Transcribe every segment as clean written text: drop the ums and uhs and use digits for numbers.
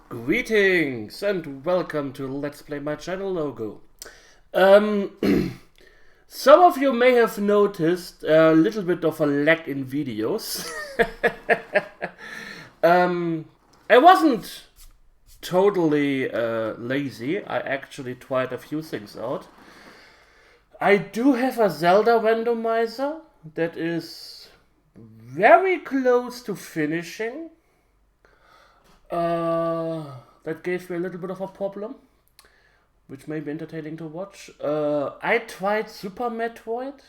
Greetings and welcome to Let's Play My Channel logo. Um, some of you may have noticed a little bit of a lag in videos. I wasn't totally lazy. I actually tried a few things out. I do have a Zelda randomizer that is very close to finishing. That gave me a little bit of a problem, which may be entertaining to watch. I tried Super Metroid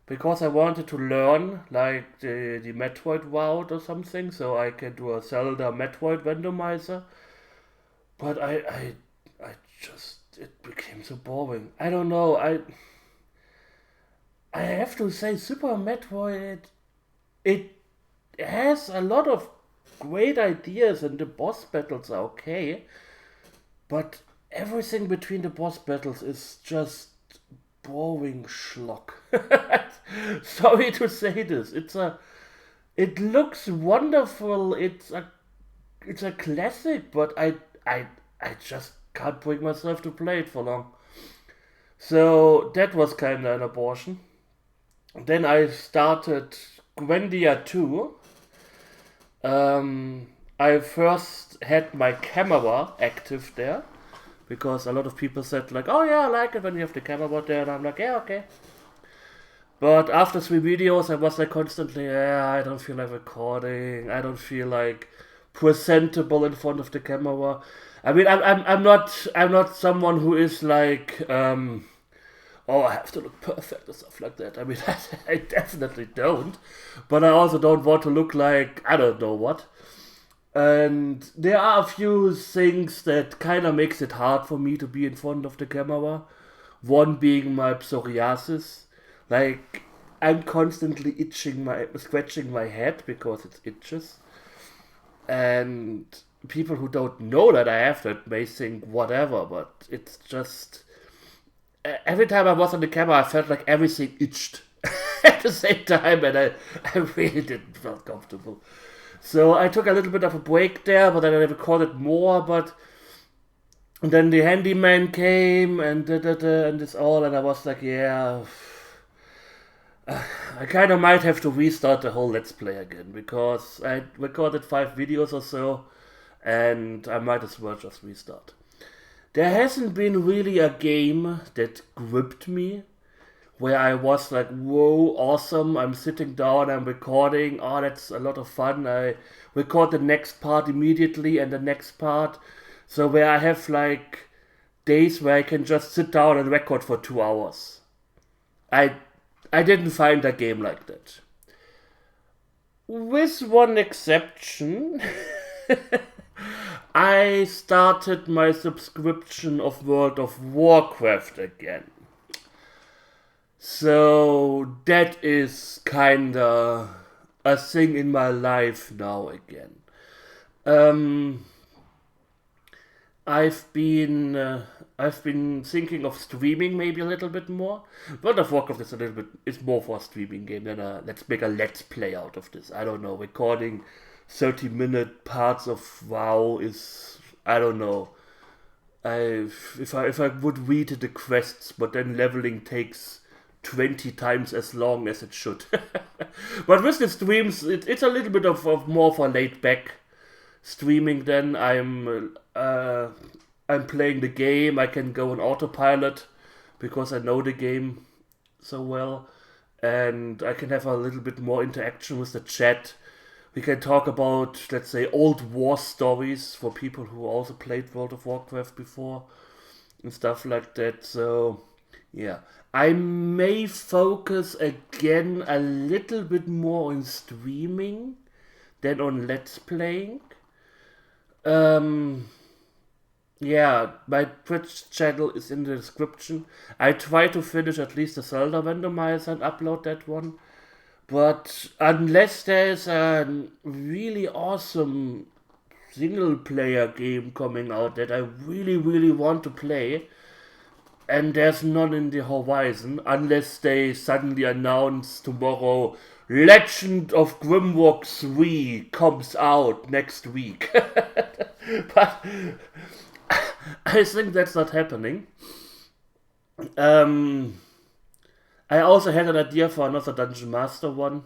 because I wanted to learn like the Metroid route or something, so I can do a Zelda Metroid randomizer. But I just it became so boring. I don't know. I have to say, Super Metroid, it has a lot of great ideas and the boss battles are okay, but everything between the boss battles is just boring schlock. Sorry to say this. It looks wonderful. It's a classic, but I just can't bring myself to play it for long. So that was kind of an abortion. Then I started Gwendia 2. I first had my camera active there because a lot of people said like, oh yeah, I like it when you have the camera there, and I'm like, yeah, okay. But after 3 videos, I was like constantly, yeah, I don't feel like recording. I don't feel like presentable in front of the camera. I mean, I'm not someone who is like, oh, I have to look perfect or stuff like that. I mean, I definitely don't. But I also don't want to look like I don't know what. And there are a few things that kind of makes it hard for me to be in front of the camera. One being my psoriasis. Like, I'm constantly scratching my head because it itches. And people who don't know that I have that may think whatever, but it's just every time I was on the camera, I felt like everything itched at the same time, and I really didn't feel comfortable. So I took a little bit of a break there, but then I recorded more. But and then the handyman came and and this all, and I was like, yeah, I kind of might have to restart the whole Let's Play again because I recorded 5 videos or so, and I might as well just restart. There hasn't been really a game that gripped me where I was like, whoa, awesome, I'm sitting down, I'm recording, oh, that's a lot of fun. I record the next part immediately and the next part. So where I have like days where I can just sit down and record for 2 hours. I I didn't find a game like that. With one exception. I started my subscription of World of Warcraft again. So that is kinda a thing in my life now again. Um, I've been I've been thinking of streaming maybe a little bit more. World of Warcraft is a little bit is more for a streaming game than a let's make a let's play out of this. I don't know. Recording 30-minute parts of WoW is I don't know. If I would read the quests, but then leveling takes 20 times as long as it should. But with the streams, it's a little bit of more for laid back streaming. Then I'm playing the game. I can go on autopilot because I know the game so well, and I can have a little bit more interaction with the chat. We can talk about, let's say, old war stories for people who also played World of Warcraft before and stuff like that. So, yeah. I may focus again a little bit more on streaming than on let's playing. Um, yeah, my Twitch channel is in the description. I try to finish at least the Zelda randomizer and upload that one. But unless there's a really awesome single player game coming out that I really, really want to play, and there's none in the horizon, unless they suddenly announce tomorrow Legend of Grimrock 3 comes out next week. But I think that's not happening. I also had an idea for another Dungeon Master one,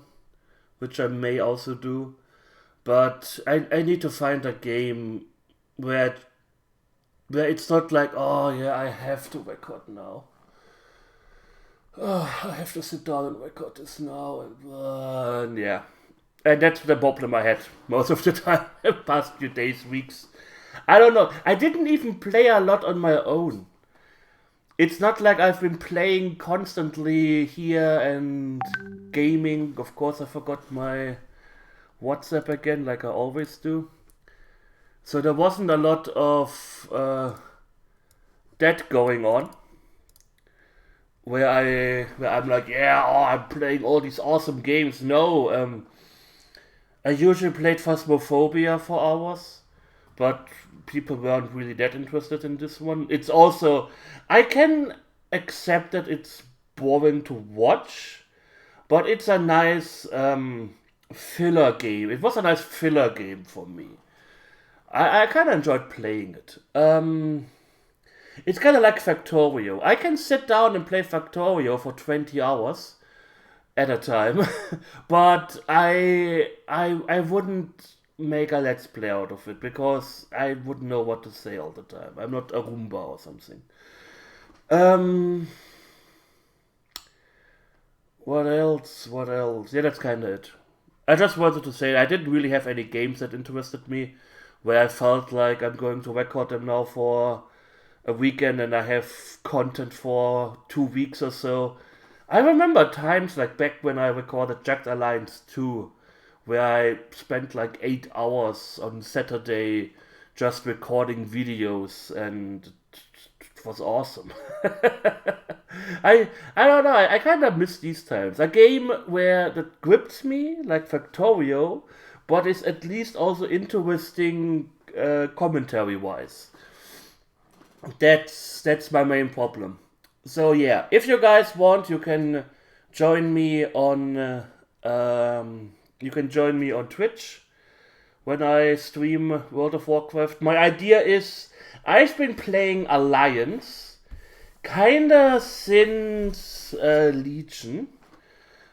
which I may also do. But I need to find a game where it's not like, oh yeah, I have to record now. Oh, I have to sit down and record this now. And yeah. And that's the problem I had most of the time, the past few days, weeks. I don't know. I didn't even play a lot on my own. It's not like I've been playing constantly here and gaming. Of course, I forgot my WhatsApp again, like I always do. So there wasn't a lot of that going on. Where I'm like, yeah, oh, I'm playing all these awesome games. No, I usually played Phasmophobia for hours, but people weren't really that interested in this one. It's also, I can accept that it's boring to watch, but it's a nice filler game. It was a nice filler game for me. I kind of enjoyed playing it. It's kind of like Factorio. I can sit down and play Factorio for 20 hours at a time, but I wouldn't make a let's play out of it because I wouldn't know what to say all the time. I'm not a Roomba or something. What else? What else? Yeah, that's kind of it. I just wanted to say I didn't really have any games that interested me, where I felt like I'm going to record them now for a weekend and I have content for 2 weeks or so. I remember times like back when I recorded Jacked Alliance 2, where I spent like 8 hours on Saturday just recording videos, and it was awesome. I don't know, I kind of miss these times. A game where that grips me, like Factorio, but is at least also interesting commentary-wise. That's my main problem. So yeah, if you guys want, you can join me on Twitch when I stream World of Warcraft. My idea is I've been playing Alliance kinda since Legion.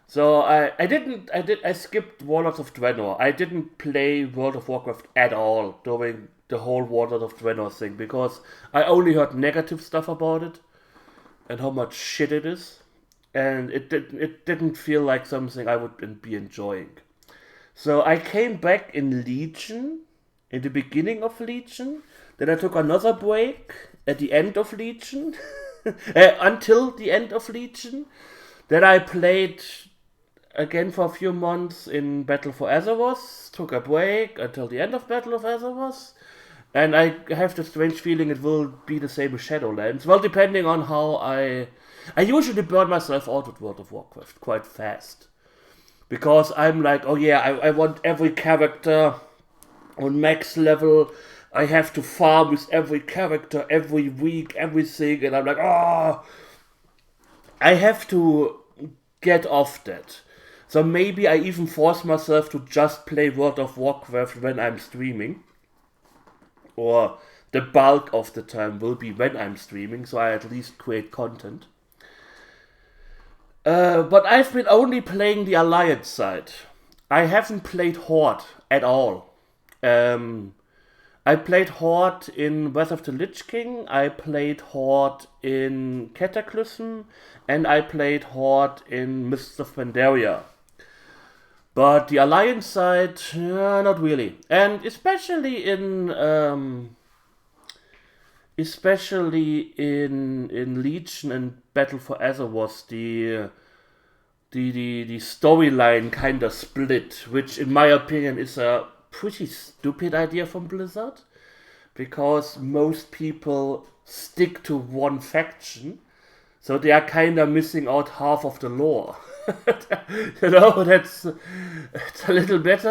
So I skipped Warlords of Draenor. I didn't play World of Warcraft at all during the whole Warlord of Draenor thing because I only heard negative stuff about it and how much shit it is, and it didn't feel like something I would be enjoying. So I came back in Legion, in the beginning of Legion. Then I took another break at the end of Legion, until the end of Legion. Then I played again for a few months in Battle for Azeroth, took a break until the end of Battle of Azeroth, and I have the strange feeling it will be the same with Shadowlands. Well, depending on how I usually burn myself out with World of Warcraft quite fast. Because I'm like, oh yeah, I want every character on max level. I have to farm with every character every week, everything, and I'm like, oh, I have to get off that. So maybe I even force myself to just play World of Warcraft when I'm streaming. Or the bulk of the time will be when I'm streaming, so I at least create content. But I've been only playing the Alliance side. I haven't played Horde at all. I played Horde in Wrath of the Lich King, I played Horde in Cataclysm, and I played Horde in Mists of Pandaria. But the Alliance side, not really. And especially in Legion and Battle for Azeroth, the storyline kind of split, which in my opinion is a pretty stupid idea from Blizzard, because most people stick to one faction, so they are kind of missing out half of the lore. It's a little bit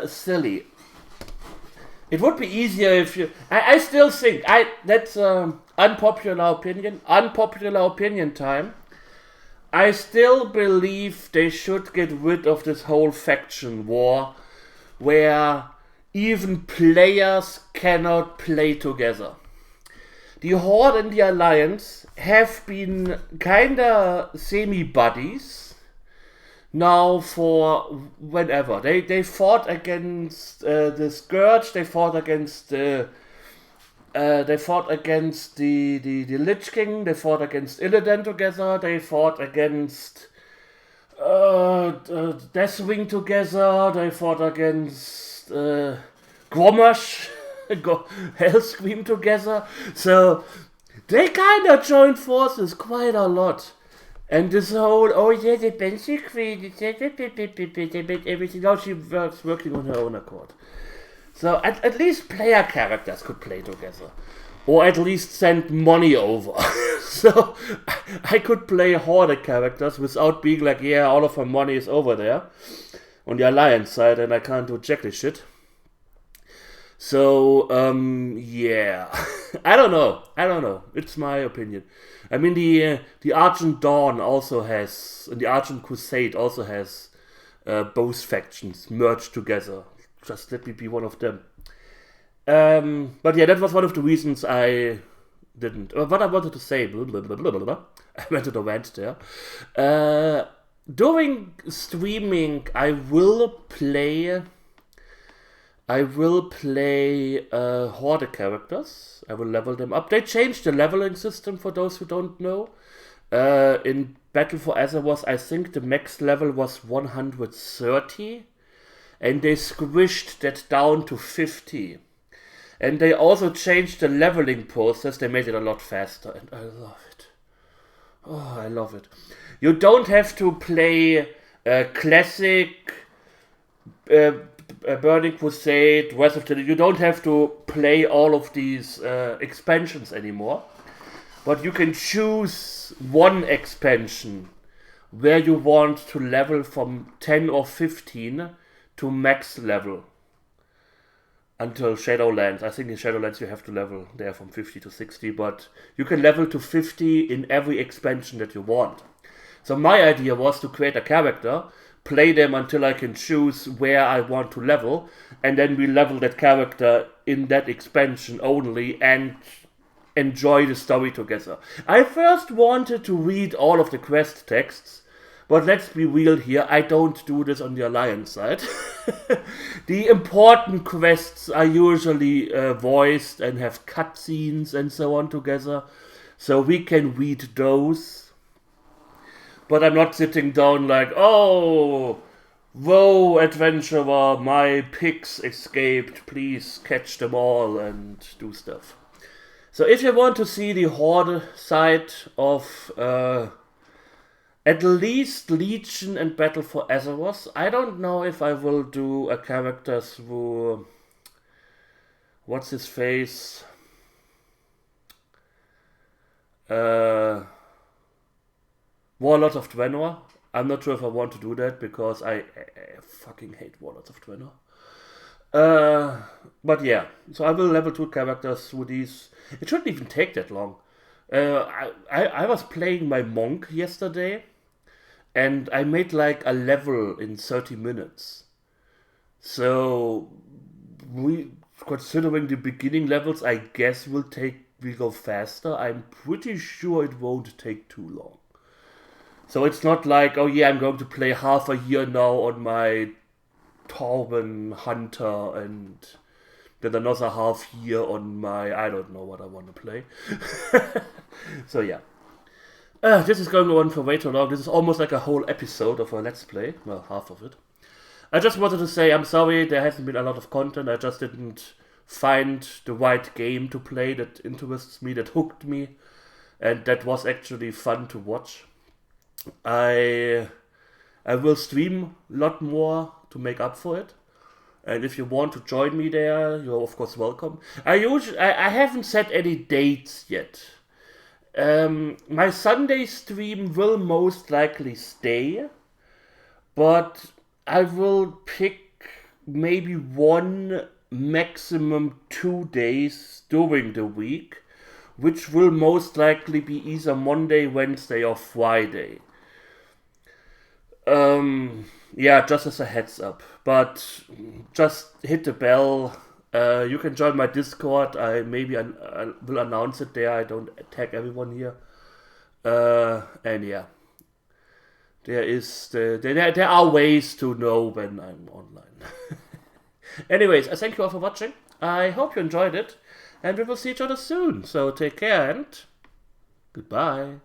silly. It would be easier if you. I still think that's unpopular opinion time. I still believe they should get rid of this whole faction war, where even players cannot play together. The Horde and the Alliance have been kinda semi-buddies now for whenever. They fought against the Scourge, they fought against the Lich King, they fought against Illidan together, they fought against Deathwing together, they fought against Grommash, Hellscream together, so they kinda joined forces quite a lot. And this whole, oh yeah, the Banshee Queen, everything, now she was working on her own accord. So at least player characters could play together. Or at least send money over. So I could play Horde characters without being like, yeah, all of my money is over there on the Alliance side and I can't do jackly shit. So, yeah. I don't know. It's my opinion. I mean, the Argent Dawn also has, and the Argent Crusade also has both factions merged together. Just let me be one of them. But yeah, that was one of the reasons I didn't. What I wanted to say, I went to the rant there. During streaming, I will play Horde characters. I will level them up. They changed the leveling system for those who don't know. In Battle for Azeroth, I think the max level was 130. And they squished that down to 50. And they also changed the leveling process. They made it a lot faster. And I love it. Oh, I love it. You don't have to play classic Burning Crusade, Wrath of the... You don't have to play all of these expansions anymore. But you can choose one expansion where you want to level from 10 or 15 to max level until Shadowlands. I think in Shadowlands you have to level there from 50 to 60, but you can level to 50 in every expansion that you want. So my idea was to create a character, play them until I can choose where I want to level, and then we level that character in that expansion only and enjoy the story together. I first wanted to read all of the quest texts, but let's be real here, I don't do this on the Alliance side. The important quests are usually voiced and have cutscenes and so on together, so we can read those. But I'm not sitting down like, oh, WoW adventurer, my pigs escaped, please catch them all and do stuff. So if you want to see the Horde side of at least Legion and Battle for Azeroth, I don't know if I will do a character through... What's his face? Warlord of Draenor. I'm not sure if I want to do that because I fucking hate Warlords of Draenor. But yeah, so I will level 2 characters through these. It shouldn't even take that long. I was playing my monk yesterday and I made like a level in 30 minutes. So considering the beginning levels, I guess will go faster. I'm pretty sure it won't take too long. So it's not like, oh yeah, I'm going to play half a year now on my Torben Hunter and then another half year on my, I don't know what I want to play. So yeah. This is going on for way too long. This is almost like a whole episode of a Let's Play. Well, half of it. I just wanted to say I'm sorry there hasn't been a lot of content. I just didn't find the right game to play that interests me, that hooked me. And that was actually fun to watch. I will stream a lot more to make up for it. And if you want to join me there, you're of course welcome. I haven't set any dates yet. My Sunday stream will most likely stay, but I will pick maybe 1, maximum 2 days during the week, which will most likely be either Monday, Wednesday, or Friday. Yeah, just as a heads up. But just hit the bell. You can join my Discord. I will announce it there. I don't tag everyone here. And yeah, there are ways to know when I'm online. Anyways, I thank you all for watching. I hope you enjoyed it, and we will see each other soon. So take care and goodbye.